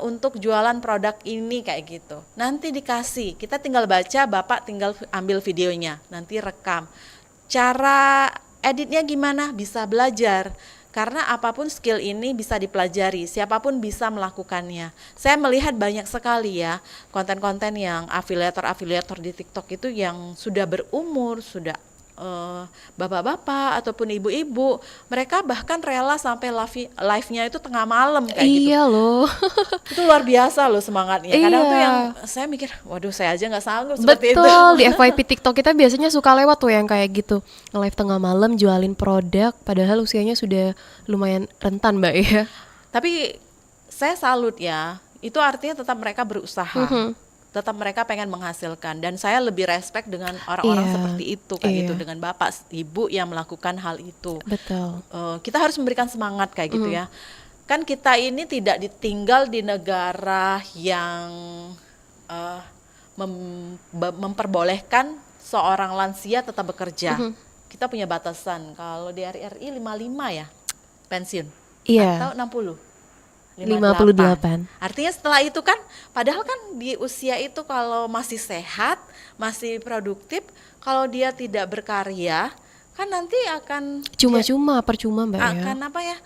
untuk jualan produk ini kayak gitu. Nanti dikasih, kita tinggal baca, Bapak tinggal ambil videonya, nanti rekam. Cara editnya gimana? Bisa belajar. Karena apapun skill ini bisa dipelajari, siapapun bisa melakukannya. Saya melihat banyak sekali ya konten-konten yang afiliator di TikTok itu yang sudah berumur, sudah bapak-bapak ataupun ibu-ibu, mereka bahkan rela sampai live-nya itu tengah malam kayak gitu. Iya loh. Itu luar biasa loh semangatnya. Kadang Iya. tuh yang saya mikir, waduh saya aja nggak sanggup seperti itu. Betul, di FYP TikTok kita biasanya suka lewat tuh yang kayak gitu. Nge-live tengah malam jualin produk padahal usianya sudah lumayan rentan, Mbak ya. Tapi saya salut ya, itu artinya tetap mereka berusaha. Tetap mereka pengen menghasilkan, dan saya lebih respect dengan orang-orang Iya, seperti itu kayak iya. gitu, dengan bapak ibu yang melakukan hal itu. Betul. Kita harus memberikan semangat kayak gitu ya. Kan kita ini tidak ditinggal di negara yang memperbolehkan seorang lansia tetap bekerja. Kita punya batasan, kalau di RRI 55 ya pensiun, Iya. atau 60. 58. Artinya setelah itu kan, padahal kan di usia itu kalau masih sehat, masih produktif, kalau dia tidak berkarya, kan nanti akan Percuma Mbak ya. akan apa ya?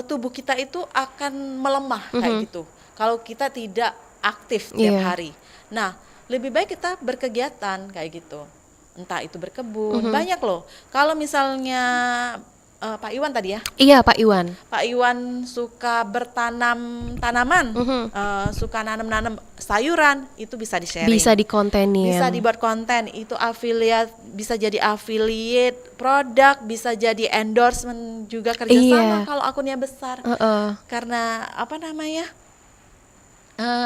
Tubuh kita itu akan melemah kayak gitu. Kalau kita tidak aktif tiap Iya. hari. Nah, lebih baik kita berkegiatan kayak gitu. Entah itu berkebun, banyak loh. Kalau misalnya Pak Iwan tadi ya, Iya, Pak Iwan. Pak Iwan suka bertanam tanaman, suka nanam-nanam sayuran, itu bisa di-sharing. Bisa dikontenin. Bisa dibuat konten, itu affiliate, bisa jadi affiliate produk, bisa jadi endorsement juga kerjasama Iya. kalau akunnya besar. Heeh. Karena apa namanya?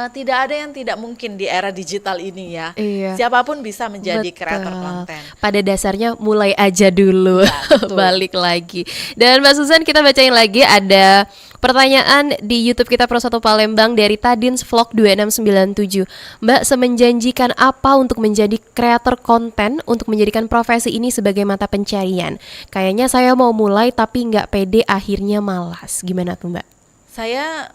Tidak ada yang tidak mungkin di era digital ini ya. Iya. Siapapun bisa menjadi Betul. kreator konten. Pada dasarnya mulai aja dulu. betul. Balik lagi. Dan Mbak Susan, kita bacain lagi ada pertanyaan di YouTube kita Pro 1 Palembang dari Tadins Vlog 2697. Mbak, semenjanjikan apa untuk menjadi kreator konten untuk menjadikan profesi ini sebagai mata pencarian? Kayaknya saya mau mulai tapi nggak pede, akhirnya malas. Gimana tuh Mbak? Saya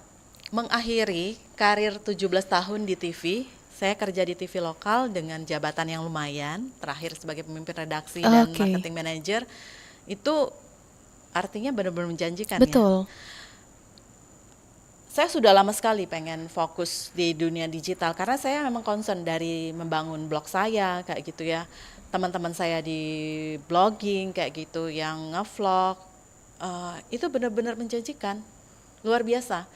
mengakhiri karir 17 tahun di TV. Saya kerja di TV lokal dengan jabatan yang lumayan, terakhir sebagai pemimpin redaksi dan Oke. marketing manager. Itu artinya benar-benar menjanjikan ya. Betul. Saya sudah lama sekali pengen fokus di dunia digital karena saya memang concern dari membangun blog saya kayak gitu ya. Teman-teman saya di blogging kayak gitu yang ngevlog, itu benar-benar menjanjikan, luar biasa.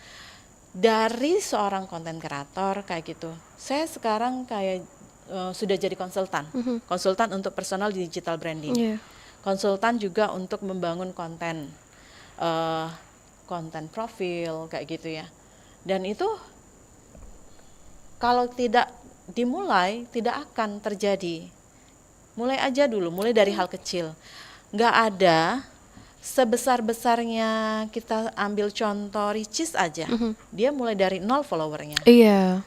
Dari seorang konten kreator kayak gitu, saya sekarang kayak sudah jadi konsultan, konsultan untuk personal digital branding, Iya. konsultan juga untuk membangun konten, konten profil kayak gitu ya. Dan itu kalau tidak dimulai tidak akan terjadi. Mulai aja dulu, mulai dari hal kecil. Nggak ada sebesar-besarnya, kita ambil contoh Ricis aja, dia mulai dari 0 followernya. Iya.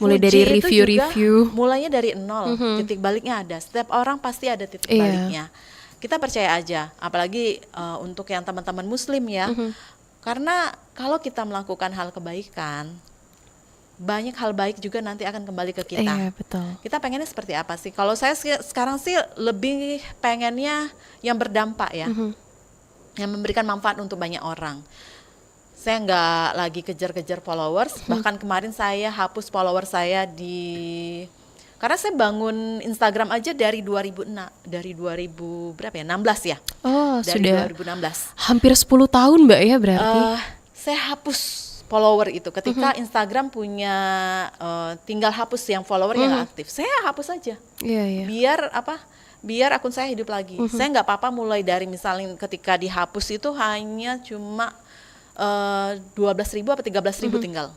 Mulai Fuji dari itu review-review. juga mulainya dari 0, titik baliknya ada. Setiap orang pasti ada titik Iya. baliknya. Kita percaya aja, apalagi untuk yang teman-teman muslim ya. Karena kalau kita melakukan hal kebaikan, banyak hal baik juga nanti akan kembali ke kita. Iya, betul. Kita pengennya seperti apa sih? Kalau saya sekarang sih lebih pengennya yang berdampak ya. Yang memberikan manfaat untuk banyak orang. Saya nggak lagi kejar-kejar followers, bahkan kemarin saya hapus follower saya karena saya bangun Instagram aja dari 2000 berapa ya? 16 ya. Oh, Dari sudah 2016. hampir 10 tahun Mbak ya berarti. Saya hapus follower itu ketika Instagram punya tinggal hapus yang follower yang nggak aktif. Saya hapus aja. Iya, iya. Biar akun saya hidup lagi. Saya nggak apa-apa mulai dari misalnya ketika dihapus itu hanya cuma 12.000 atau 13.000 tinggal.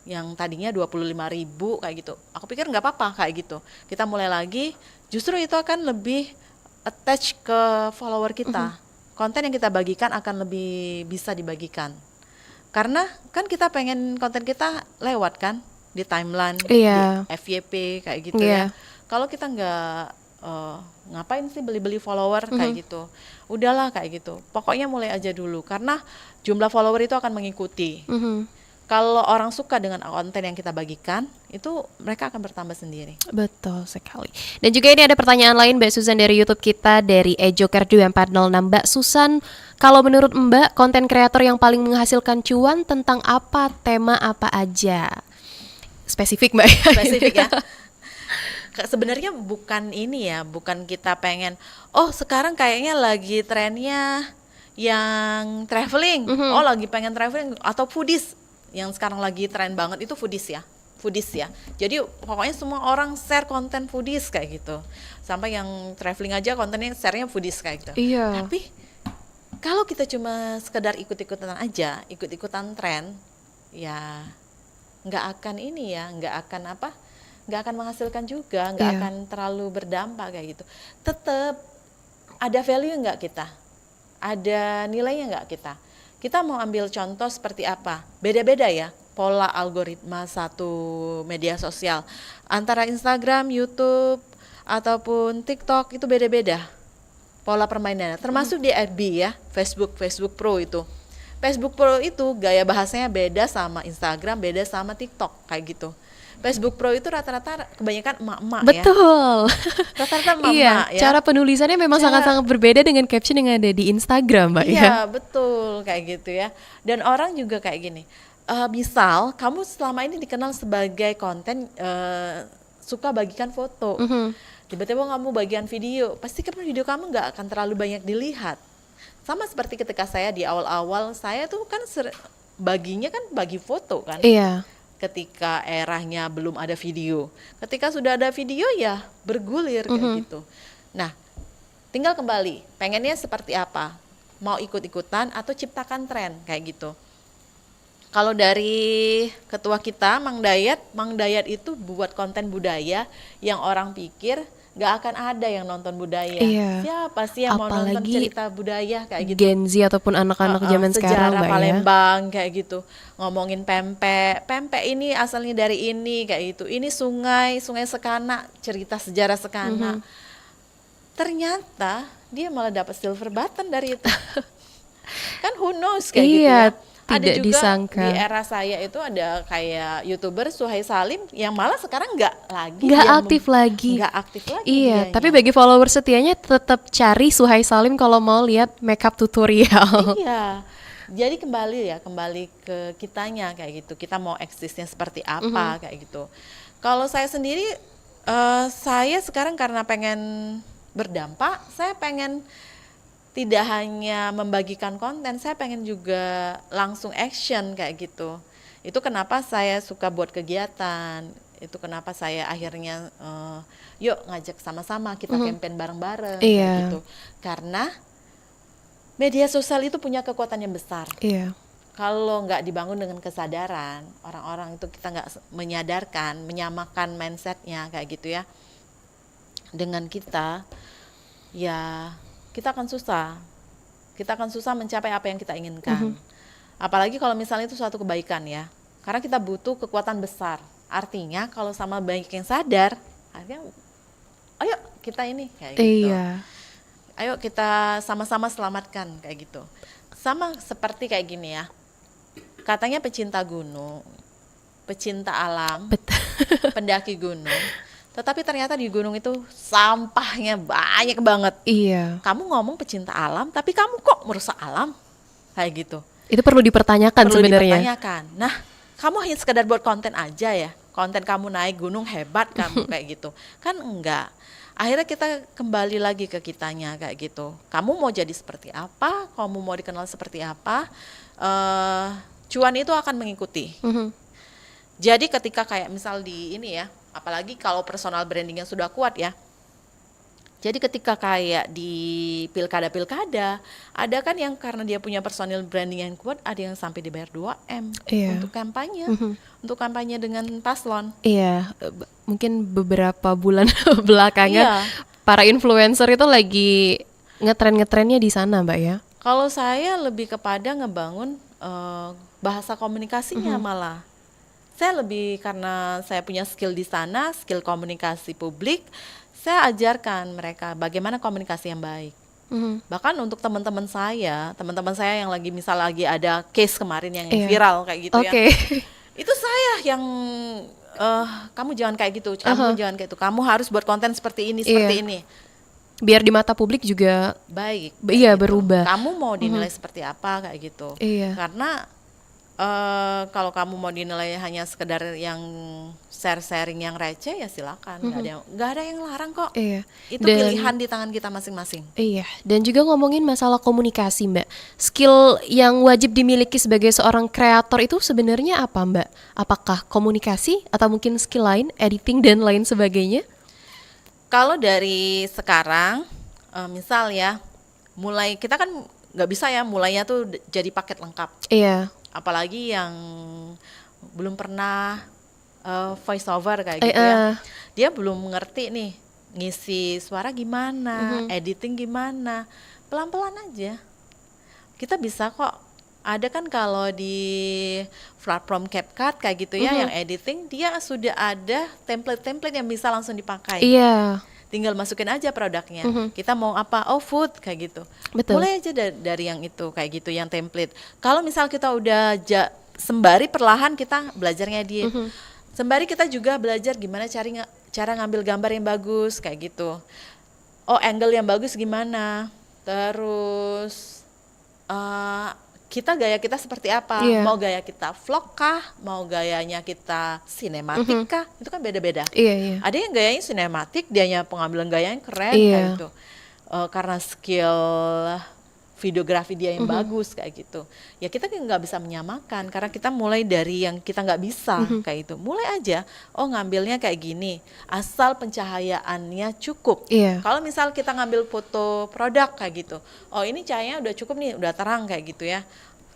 Yang tadinya 25.000 kayak gitu. Aku pikir nggak apa-apa kayak gitu. Kita mulai lagi, justru itu akan lebih attach ke follower kita. Konten yang kita bagikan akan lebih bisa dibagikan. Karena kan kita pengen konten kita lewat kan di timeline, Iya. di FYP kayak gitu Iya. ya. Kalau kita nggak ngapain sih beli-beli follower kayak gitu. Udahlah kayak gitu. Pokoknya mulai aja dulu karena jumlah follower itu akan mengikuti. Kalau orang suka dengan konten yang kita bagikan, itu mereka akan bertambah sendiri. Betul sekali. Dan juga ini ada pertanyaan lain Mbak Susan dari YouTube kita dari Ejoker2406. Mbak Susan, kalau menurut Mbak, konten kreator yang paling menghasilkan cuan tentang apa, tema apa aja? Spesifik Mbak. Spesifik ya. Sebenarnya bukan ini ya, bukan kita pengen, oh sekarang kayaknya lagi trennya yang traveling, oh lagi pengen traveling atau foodies. Yang sekarang lagi tren banget itu foodies ya. Jadi pokoknya semua orang share konten foodies kayak gitu. Sampai yang traveling aja kontennya share-nya foodies kayak gitu. Iya. Tapi kalau kita cuma sekedar ikut-ikutan aja, ikut-ikutan tren, ya nggak akan menghasilkan juga, nggak akan terlalu berdampak kayak gitu. Tetap ada value nggak kita? Ada nilainya nggak kita? Kita mau ambil contoh seperti apa? Beda-beda ya pola algoritma satu media sosial. Antara Instagram, YouTube, ataupun TikTok itu beda-beda pola permainannya. Termasuk di FB ya, Facebook Pro itu. Facebook Pro itu gaya bahasanya beda sama Instagram, beda sama TikTok kayak gitu. Facebook Pro itu rata-rata kebanyakan emak-emak ya. Betul. Rata-rata emak-emak Iya, ya. cara penulisannya memang sangat-sangat berbeda dengan caption yang ada di Instagram, Mbak ya. Iya, betul kayak gitu ya. Dan orang juga kayak gini. Misal kamu selama ini dikenal sebagai konten suka bagikan foto. Tiba-tiba kamu bagian video, pasti kan video kamu nggak akan terlalu banyak dilihat. Sama seperti ketika saya di awal-awal, saya tuh kan baginya kan bagi foto kan. Iya. Ketika eranya belum ada video. Ketika sudah ada video ya bergulir kayak gitu. Nah, tinggal kembali, pengennya seperti apa? Mau ikut-ikutan atau ciptakan tren kayak gitu. Kalau dari ketua kita, Mang Dayat itu buat konten budaya yang orang pikir gak akan ada yang nonton budaya. Iya. Siapa sih yang mau nonton cerita budaya kayak gitu? Gen Z ataupun anak-anak zaman sekarang, Mbak ya. Palembang kayak gitu. Ngomongin pempek ini asalnya dari ini kayak gitu. Ini sungai Sekana, cerita sejarah Sekana. Ternyata dia malah dapat silver button dari itu. Kan who knows kayak gitu ya. Tidak Ada juga disangka. di era saya itu ada kayak YouTuber Suhai Salim yang malah sekarang nggak aktif lagi. Iya, dianya. tapi bagi follower setianya tetap cari Suhai Salim kalau mau lihat makeup tutorial. Iya. Jadi kembali ke kitanya kayak gitu. Kita mau eksisnya seperti apa kayak gitu. Kalau saya sendiri, saya sekarang karena pengen berdampak, saya pengen tidak hanya membagikan konten, saya pengen juga langsung action kayak gitu. Itu kenapa saya suka buat kegiatan. Itu kenapa saya akhirnya yuk ngajak sama-sama kita campaign bareng-bareng kayak gitu. Karena media sosial itu punya kekuatan yang besar. Iya. Kalau nggak dibangun dengan kesadaran, orang-orang itu kita nggak menyadarkan, menyamakan mindsetnya kayak gitu ya. Dengan kita, ya kita akan susah mencapai apa yang kita inginkan. Apalagi kalau misalnya itu suatu kebaikan ya, karena kita butuh kekuatan besar. Artinya kalau sama banyak yang sadar, artinya ayo kita ini kayak gitu. Iya. Ayo kita sama-sama selamatkan kayak gitu. Sama seperti kayak gini ya, katanya pecinta gunung, pecinta alam, pendaki gunung. Tetapi ternyata di gunung itu sampahnya banyak banget. Iya. Kamu ngomong pecinta alam, tapi kamu kok merusak alam? Kayak gitu. Itu perlu dipertanyakan sebenarnya. Dipertanyakan. Nah, kamu hanya sekedar buat konten aja ya. Konten kamu naik gunung hebat kamu kayak gitu. Kan enggak. Akhirnya kita kembali lagi ke kitanya kayak gitu. Kamu mau jadi seperti apa? Kamu mau dikenal seperti apa? Cuan itu akan mengikuti. Jadi ketika kayak misal di ini ya, apalagi kalau personal branding yang sudah kuat ya. Jadi ketika kayak di pilkada, ada kan yang karena dia punya personal branding yang kuat, ada yang sampai dibayar 2M untuk kampanye, untuk kampanye dengan paslon. Iya, mungkin beberapa bulan belakangan para influencer itu lagi ngetren-ngetrennya di sana, Mbak ya. Kalau saya lebih kepada ngebangun bahasa komunikasinya malah. Saya lebih karena saya punya skill di sana, skill komunikasi publik, saya ajarkan mereka bagaimana komunikasi yang baik. Bahkan untuk teman-teman saya yang lagi ada case kemarin yang viral kayak gitu ya. Itu saya yang kamu jangan kayak gitu, kamu jangan kayak itu. Kamu harus buat konten seperti ini, seperti ini. Biar di mata publik juga baik. Iya, gitu. berubah. Kamu mau dinilai seperti apa kayak gitu. Iya. Karena kalau kamu mau dinilai hanya sekedar yang sharing yang receh ya silakan, nggak ada yang larang kok. Iya. Itu pilihan di tangan kita masing-masing. Iya, dan juga ngomongin masalah komunikasi, Mbak. Skill yang wajib dimiliki sebagai seorang kreator itu sebenarnya apa, Mbak? Apakah komunikasi atau mungkin skill lain, editing dan lain sebagainya? Kalau dari sekarang, misal ya, mulai kita kan nggak bisa ya mulainya tuh jadi paket lengkap. Iya. Apalagi yang belum pernah voice over kayak gitu ya, dia belum mengerti nih ngisi suara gimana, editing gimana, pelan-pelan aja. Kita bisa kok. Ada kan kalau di platform CapCut kayak gitu ya, yang editing dia sudah ada template-template yang bisa langsung dipakai. Iya. Tinggal masukin aja produknya. Kita mau apa? Oh, food kayak gitu. Betul. Mulai aja dari yang itu kayak gitu, yang template. Kalau misal kita udah sembari perlahan kita belajar ngedit. Sembari kita juga belajar gimana cara ngambil gambar yang bagus kayak gitu. Oh, angle yang bagus gimana? Terus gaya kita seperti apa? Iya. Mau gaya kita vlog kah? Mau gayanya kita sinematik kah? Itu kan beda-beda. Iya. Ada yang gayanya sinematik, dianya pengambilan gaya yang keren kayak gitu. Karena skill videografi dia yang bagus kayak gitu. Ya kita nggak bisa menyamakan karena kita mulai dari yang kita nggak bisa kayak itu. Mulai aja, oh ngambilnya kayak gini, asal pencahayaannya cukup. Iya. Kalau misal kita ngambil foto produk kayak gitu, oh ini cahayanya udah cukup nih, udah terang kayak gitu ya.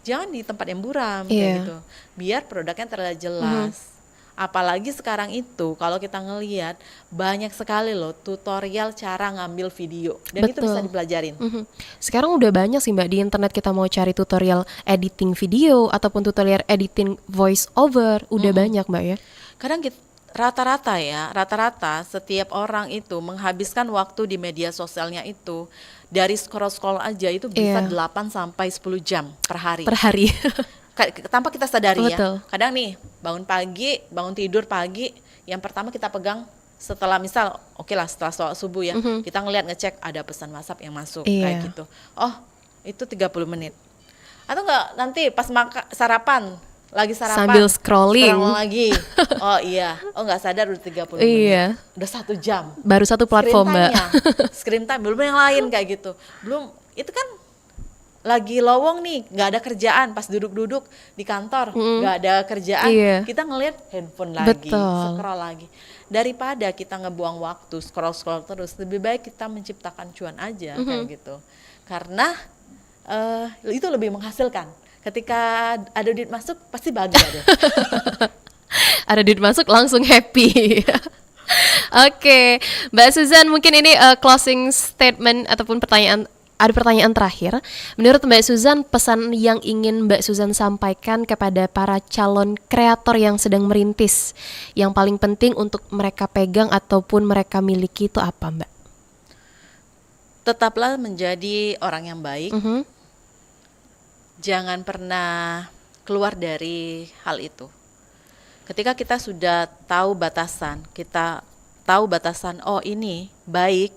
Jangan di tempat yang buram kayak gitu, biar produknya terlihat jelas. Apalagi sekarang itu kalau kita ngelihat banyak sekali loh tutorial cara ngambil video dan itu bisa dipelajarin. Sekarang udah banyak sih Mbak, di internet kita mau cari tutorial editing video ataupun tutorial editing voice over, udah banyak Mbak ya. Kadang rata-rata setiap orang itu menghabiskan waktu di media sosialnya itu dari scroll aja itu bisa 8 sampai 10 jam per hari. Tanpa kita sadari. Betul. Ya. Kadang nih bangun tidur pagi, yang pertama kita pegang setelah misal setelah sholat subuh ya, kita ngecek ada pesan WhatsApp yang masuk kayak gitu. Oh, itu 30 menit. Atau enggak nanti pas sarapan sambil scrolling lagi. Oh iya, enggak sadar udah 30 menit. Udah 1 jam. Baru satu platform, Mbak. Screen time belum yang lain kayak gitu. Belum, itu kan lagi lowong nih, nggak ada kerjaan, pas duduk-duduk di kantor nggak ada kerjaan, kita ngelihat handphone lagi, scroll lagi. Daripada kita ngebuang waktu scroll terus, lebih baik kita menciptakan cuan aja kayak gitu. Karena itu lebih menghasilkan. Ketika ada duit masuk pasti bahagia deh. Ada duit masuk langsung happy. Oke, Mbak Suzan, mungkin ini closing statement ataupun ada pertanyaan terakhir. Menurut Mbak Suzan, pesan yang ingin Mbak Suzan sampaikan kepada para calon kreator yang sedang merintis, yang paling penting untuk mereka pegang ataupun mereka miliki itu apa, Mbak? Tetaplah menjadi orang yang baik. Jangan pernah keluar dari hal itu. Ketika kita sudah tahu batasan, oh ini baik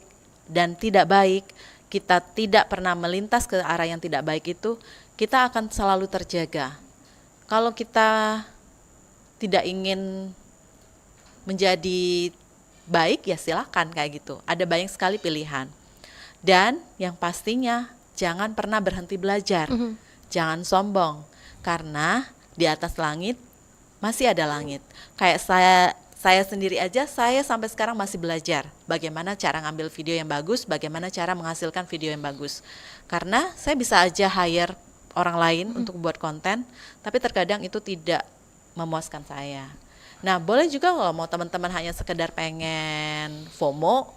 dan tidak baik, kita tidak pernah melintas ke arah yang tidak baik itu, kita akan selalu terjaga. Kalau kita tidak ingin menjadi baik, ya silakan kayak gitu. Ada banyak sekali pilihan. Dan yang pastinya jangan pernah berhenti belajar. Jangan sombong, karena di atas langit masih ada langit. Kayak saya sendiri aja, saya sampai sekarang masih belajar bagaimana cara ngambil video yang bagus, bagaimana cara menghasilkan video yang bagus. Karena saya bisa aja hire orang lain untuk buat konten, tapi terkadang itu tidak memuaskan saya. Nah, boleh juga kalau mau teman-teman hanya sekedar pengen FOMO,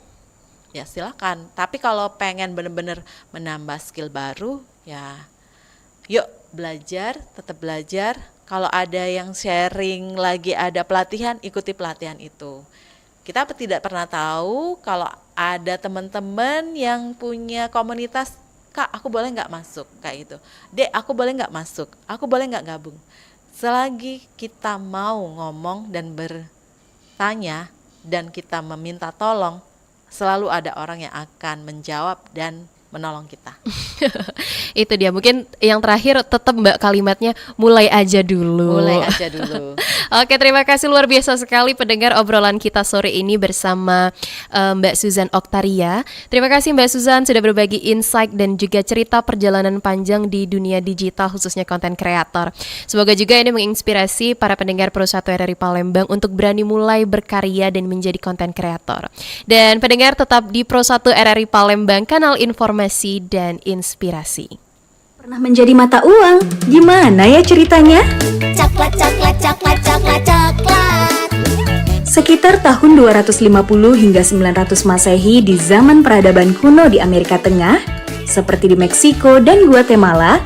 ya silakan. Tapi kalau pengen benar-benar menambah skill baru, ya yuk belajar, tetap belajar. Kalau ada yang sharing lagi ada pelatihan, ikuti pelatihan itu. Kita tidak pernah tahu kalau ada teman-teman yang punya komunitas, Kak, aku boleh nggak masuk kayak gitu. Dek, aku boleh nggak masuk. Aku boleh nggak gabung. Selagi kita mau ngomong dan bertanya dan kita meminta tolong, selalu ada orang yang akan menjawab dan menolong kita. Itu dia, mungkin yang terakhir tetap Mbak kalimatnya mulai aja dulu. Mulai aja dulu. Oke, terima kasih luar biasa sekali pendengar obrolan kita sore ini bersama Mbak Suzan Oktaria. Terima kasih Mbak Suzan sudah berbagi insight dan juga cerita perjalanan panjang di dunia digital khususnya konten kreator. Semoga juga ini menginspirasi para pendengar Pro 1 RRI Palembang untuk berani mulai berkarya dan menjadi konten kreator. Dan pendengar tetap di Pro 1 RRI Palembang, kanal informasi dan inspirasi. Pernah menjadi mata uang? Gimana ya ceritanya? Coklat, coklat, coklat, coklat, coklat. Sekitar tahun 250 hingga 900 Masehi di zaman peradaban kuno di Amerika Tengah, seperti di Meksiko dan Guatemala,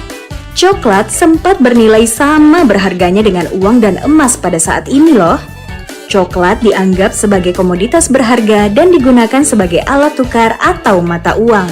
coklat sempat bernilai sama berharganya dengan uang dan emas pada saat ini loh. Coklat dianggap sebagai komoditas berharga dan digunakan sebagai alat tukar atau mata uang.